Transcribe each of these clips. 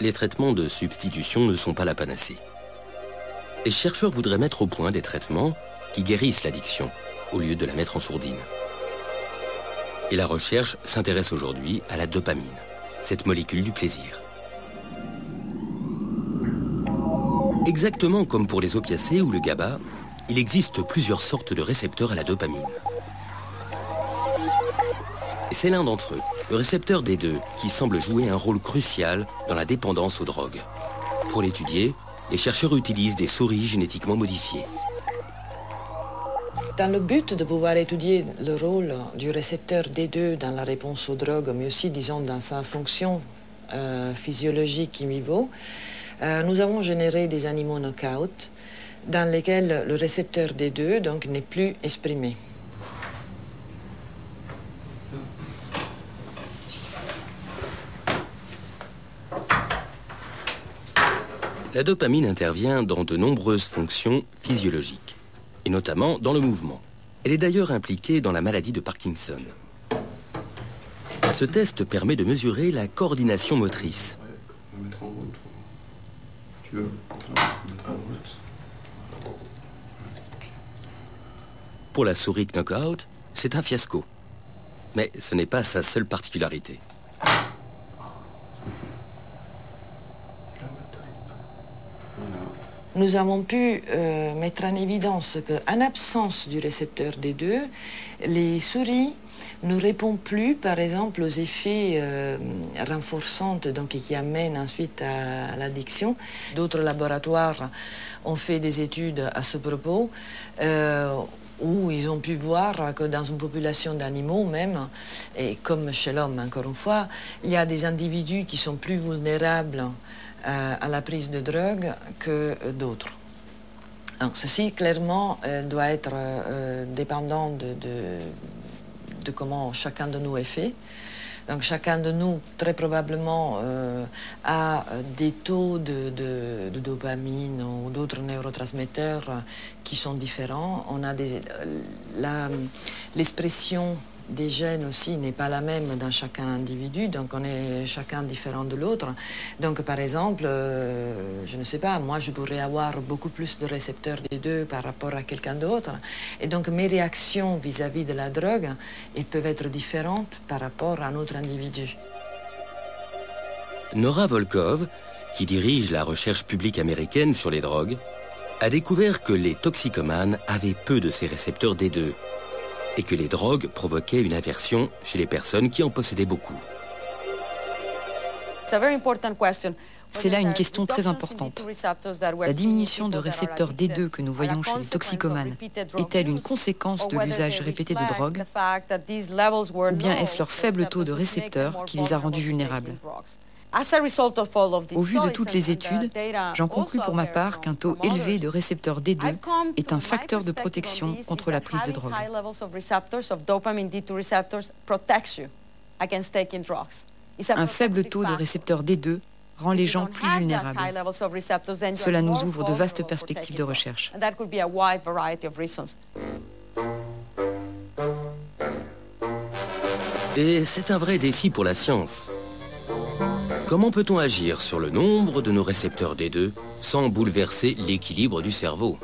les traitements de substitution ne sont pas la panacée. Les chercheurs voudraient mettre au point des traitements qui guérissent l'addiction, au lieu de la mettre en sourdine. Et la recherche s'intéresse aujourd'hui à la dopamine, cette molécule du plaisir. Exactement comme pour les opiacés ou le GABA, il existe plusieurs sortes de récepteurs à la dopamine. Et c'est l'un d'entre eux, le récepteur D2, qui semble jouer un rôle crucial dans la dépendance aux drogues. Pour l'étudier, les chercheurs utilisent des souris génétiquement modifiées. Dans le but de pouvoir étudier le rôle du récepteur D2 dans la réponse aux drogues, mais aussi, disons, dans sa fonction physiologique in vivo, nous avons généré des animaux knock-out dans lesquels le récepteur D2 donc, n'est plus exprimé. La dopamine intervient dans de nombreuses fonctions physiologiques, et notamment dans le mouvement. Elle est d'ailleurs impliquée dans la maladie de Parkinson. Ce test permet de mesurer la coordination motrice. Pour la souris knockout, c'est un fiasco. Mais ce n'est pas sa seule particularité. Nous avons pu mettre en évidence qu'en absence du récepteur D2, les souris ne répondent plus, par exemple, aux effets renforçants donc, qui amènent ensuite à l'addiction. D'autres laboratoires ont fait des études à ce propos, où ils ont pu voir que dans une population d'animaux même, et comme chez l'homme encore une fois, il y a des individus qui sont plus vulnérables à la prise de drogue que d'autres. Donc ceci, clairement, doit être dépendant de comment chacun de nous est fait. Donc chacun de nous, très probablement, a des taux de dopamine ou d'autres neurotransmetteurs qui sont différents. On a l'expression des gènes aussi n'est pas la même dans chacun individu, donc on est chacun différent de l'autre. Donc par exemple, je ne sais pas, moi je pourrais avoir beaucoup plus de récepteurs des deux par rapport à quelqu'un d'autre. Et donc mes réactions vis-à-vis de la drogue, elles peuvent être différentes par rapport à un autre individu. Nora Volkov, qui dirige la recherche publique américaine sur les drogues, a découvert que les toxicomanes avaient peu de ces récepteurs D2 et que les drogues provoquaient une aversion chez les personnes qui en possédaient beaucoup. C'est là une question très importante. La diminution de récepteurs D2 que nous voyons chez les toxicomanes est-elle une conséquence de l'usage répété de drogue, ou bien est-ce leur faible taux de récepteurs qui les a rendus vulnérables? Au vu de toutes les études, j'en conclus pour ma part qu'un taux élevé de récepteurs D2 est un facteur de protection contre la prise de drogue. Un faible taux de récepteurs D2 rend les gens plus vulnérables. Cela nous ouvre de vastes perspectives de recherche. Et c'est un vrai défi pour la science. Comment peut-on agir sur le nombre de nos récepteurs D2 sans bouleverser l'équilibre du cerveau ?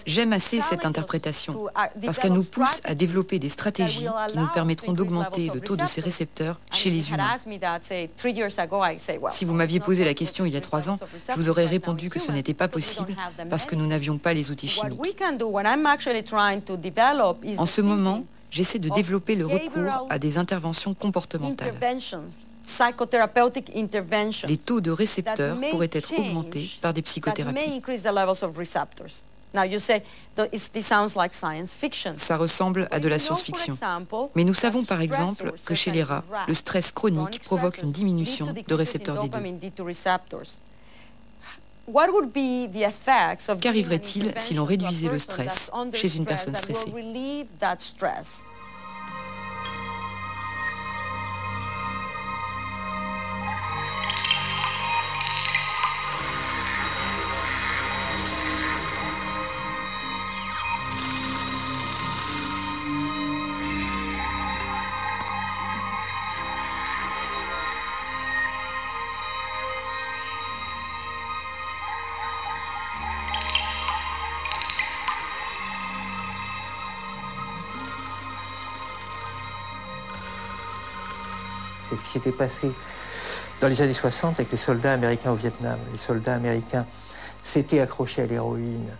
J'aime assez cette interprétation parce qu'elle nous pousse à développer des stratégies qui nous permettront d'augmenter le taux de ces récepteurs chez les humains. Si vous m'aviez posé la question il y a 3 ans, je vous aurais répondu que ce n'était pas possible parce que nous n'avions pas les outils chimiques. En ce moment, j'essaie de développer le recours à des interventions comportementales. Les taux de récepteurs pourraient être augmentés par des psychothérapies. Ça ressemble à de la science-fiction. Mais nous savons par exemple que chez les rats, le stress chronique provoque une diminution de récepteurs D2. Qu'arriverait-il si l'on réduisait le stress chez une personne stressée ? C'est ce qui s'était passé dans les années 60 avec les soldats américains au Vietnam. Les soldats américains s'étaient accrochés à l'héroïne,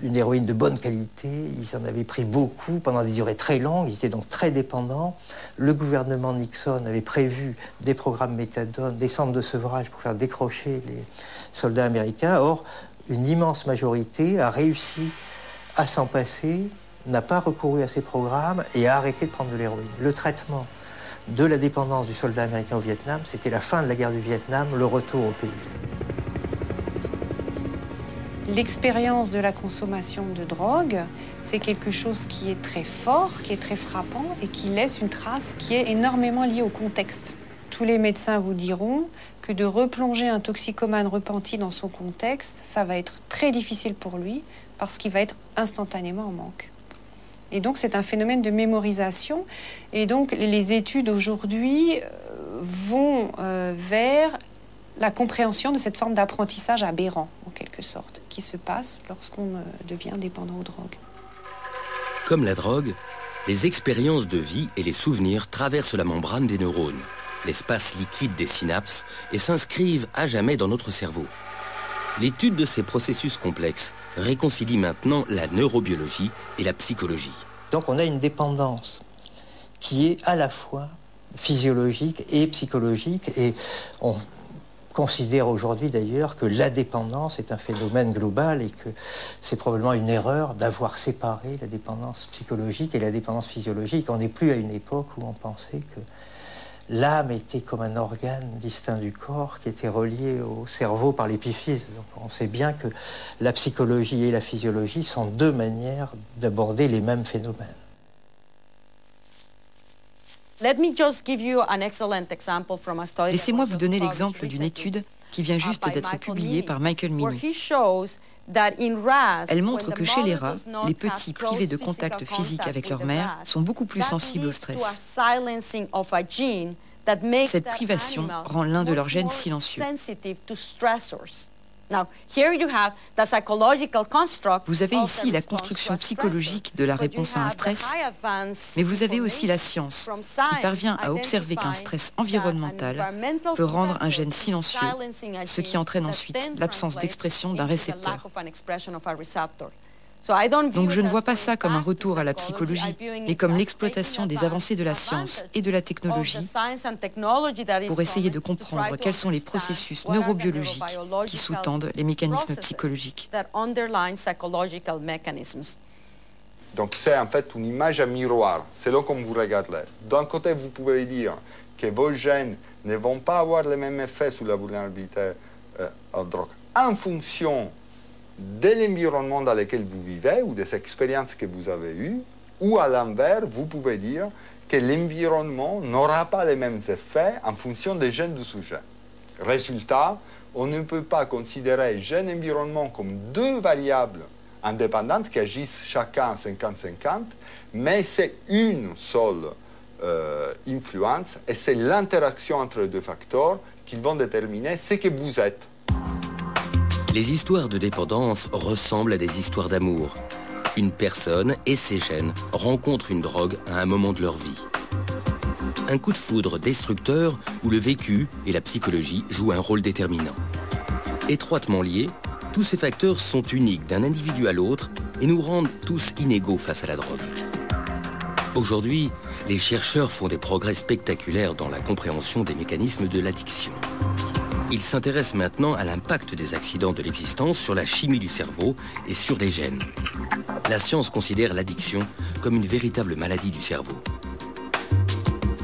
une héroïne de bonne qualité. Ils en avaient pris beaucoup pendant des durées très longues. Ils étaient donc très dépendants. Le gouvernement Nixon avait prévu des programmes méthadone, des centres de sevrage pour faire décrocher les soldats américains. Or, une immense majorité a réussi à s'en passer, n'a pas recouru à ces programmes et a arrêté de prendre de l'héroïne. Le traitement de la dépendance du soldat américain au Vietnam, c'était la fin de la guerre du Vietnam, le retour au pays. L'expérience de la consommation de drogue, c'est quelque chose qui est très fort, qui est très frappant et qui laisse une trace qui est énormément liée au contexte. Tous les médecins vous diront que de replonger un toxicomane repenti dans son contexte, ça va être très difficile pour lui parce qu'il va être instantanément en manque. Et donc c'est un phénomène de mémorisation. Et donc les études aujourd'hui vont vers la compréhension de cette forme d'apprentissage aberrant, en quelque sorte, qui se passe lorsqu'on devient dépendant aux drogues. Comme la drogue, les expériences de vie et les souvenirs traversent la membrane des neurones, l'espace liquide des synapses, et s'inscrivent à jamais dans notre cerveau. L'étude de ces processus complexes réconcilie maintenant la neurobiologie et la psychologie. Donc on a une dépendance qui est à la fois physiologique et psychologique, et on considère aujourd'hui d'ailleurs que la dépendance est un phénomène global et que c'est probablement une erreur d'avoir séparé la dépendance psychologique et la dépendance physiologique. On n'est plus à une époque où on pensait que l'âme était comme un organe distinct du corps qui était relié au cerveau par l'épiphyse. Donc on sait bien que la psychologie et la physiologie sont deux manières d'aborder les mêmes phénomènes. Laissez-moi vous donner l'exemple d'une étude qui vient juste d'être publiée par Michael Meaney. Elle montre que chez les rats, les petits privés de contact physique avec leur mère sont beaucoup plus sensibles au stress. Cette privation rend l'un de leurs gènes silencieux. Vous avez ici la construction psychologique de la réponse à un stress, mais vous avez aussi la science qui parvient à observer qu'un stress environnemental peut rendre un gène silencieux, ce qui entraîne ensuite l'absence d'expression d'un récepteur. Donc je ne vois pas ça comme un retour à la psychologie, mais comme l'exploitation des avancées de la science et de la technologie pour essayer de comprendre quels sont les processus neurobiologiques qui sous-tendent les mécanismes psychologiques. Donc c'est en fait une image à miroir, selon comme vous regardez. D'un côté, vous pouvez dire que vos gènes ne vont pas avoir le même effet sur la vulnérabilité à la drogue en fonction de l'environnement dans lequel vous vivez ou des expériences que vous avez eues, ou à l'inverse, vous pouvez dire que l'environnement n'aura pas les mêmes effets en fonction des gènes du sujet. Résultat, on ne peut pas considérer gène et environnement comme deux variables indépendantes qui agissent chacun 50-50, mais c'est une seule influence et c'est l'interaction entre les deux facteurs qui vont déterminer ce que vous êtes. Les histoires de dépendance ressemblent à des histoires d'amour. Une personne et ses gènes rencontrent une drogue à un moment de leur vie. Un coup de foudre destructeur où le vécu et la psychologie jouent un rôle déterminant. Étroitement liés, tous ces facteurs sont uniques d'un individu à l'autre et nous rendent tous inégaux face à la drogue. Aujourd'hui, les chercheurs font des progrès spectaculaires dans la compréhension des mécanismes de l'addiction. Ils s'intéressent maintenant à l'impact des accidents de l'existence sur la chimie du cerveau et sur les gènes. La science considère l'addiction comme une véritable maladie du cerveau.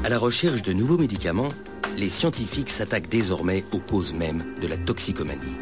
À la recherche de nouveaux médicaments, les scientifiques s'attaquent désormais aux causes mêmes de la toxicomanie.